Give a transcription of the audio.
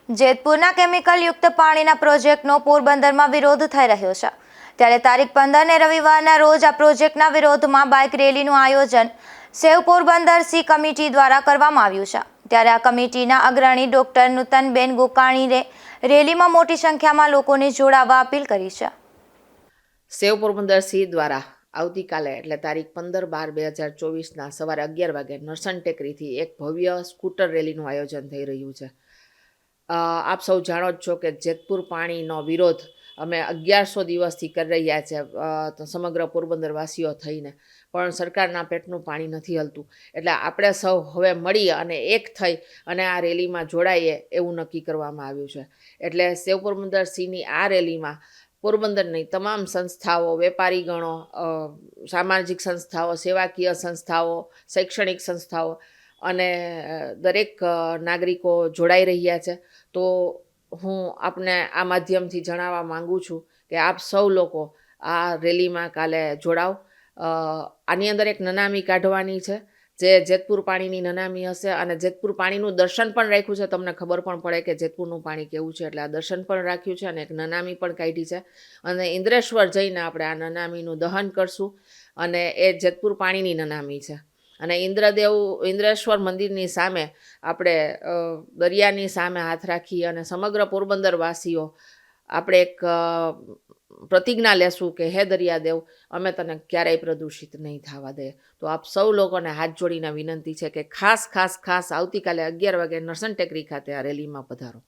જેતપુરના કેમિકલયુક્ત પાણીના પ્રોજેક્ટનો પોરબંદરમાં વિરોધ થઈ રહ્યો છે. ત્યારે તારીખ 15ને રવિવારના રોજ આ પ્રોજેક્ટના વિરોધમાં બાઇક રેલીનું આયોજન સેવ પોરબંદર સી કમિટી દ્વારા કરવામાં આવ્યું છે. ત્યારે આ કમિટીના અગ્રણી ડોક્ટર નૂતનબેન ગોકાણીએ રેલીમાં મોટી સંખ્યામાં લોકોને જોડાવા અપીલ કરી છે. સેવ પોરબંદર સી દ્વારા આવતીકાલે એટલે તારીખ 15/12/2024ના સવારે 11 વાગે નરસણ ટેકરીથી એક ભવ્ય સ્કૂટર રેલીનું આયોજન થઈ રહ્યું છે. આપ સૌ જાણો જ છો કે જેતપુર પાણીનો વિરોધ અમે 1100 દિવસથી કરી રહ્યા છે, સમગ્ર પોરબંદરવાસીઓ થઈને, પણ સરકારના પેટનું પાણી નથી હલતું. એટલે આપણે સૌ હવે મળી અને એક થઈ અને આ રેલીમાં જોડાઈએ એવું નક્કી કરવામાં આવ્યું છે. એટલે સેવ પોરબંદર સીની આ રેલીમાં પોરબંદરની તમામ સંસ્થાઓ, વેપારીગણો, સામાજિક સંસ્થાઓ, સેવાકીય સંસ્થાઓ, શૈક્ષણિક સંસ્થાઓ અને દરેક નાગરિકો જોડાઈ રહ્યા છે. તો હું આપને આ માધ્યમથી જણાવવા માગું છું કે આપ સૌ લોકો આ રેલીમાં કાલે જોડાવ. આની અંદર એક નનામી કાઢવાની છે, જે જેતપુર પાણીની નનામી હશે અને જેતપુર પાણીનું દર્શન પણ રાખ્યું છે. તમને ખબર પણ પડે કે જેતપુરનું પાણી કેવું છે, એટલે આ દર્શન પણ રાખ્યું છે અને એક નનામી પણ કાઢી છે. અને ઇન્દ્રેશ્વર જઈને આપણે આ નનામીનું દહન કરશું અને એ જેતપુર પાણીની નનામી છે. અને ઇન્દ્રેશ્વર મંદિરની સામે આપણે દરિયાની સામે હાથ રાખી અને સમગ્ર પોરબંદરવાસીઓ આપણે એક પ્રતિજ્ઞા લેશું કે હે દરિયાદેવ, અમે તને ક્યારેય પ્રદૂષિત નહીં થવા દે. તો આપ સૌ લોકોને હાથ જોડીને વિનંતી છે કે ખાસ આવતીકાલે 11 વાગે નરસણ ટેકરી ખાતે આ રેલીમાં પધારો.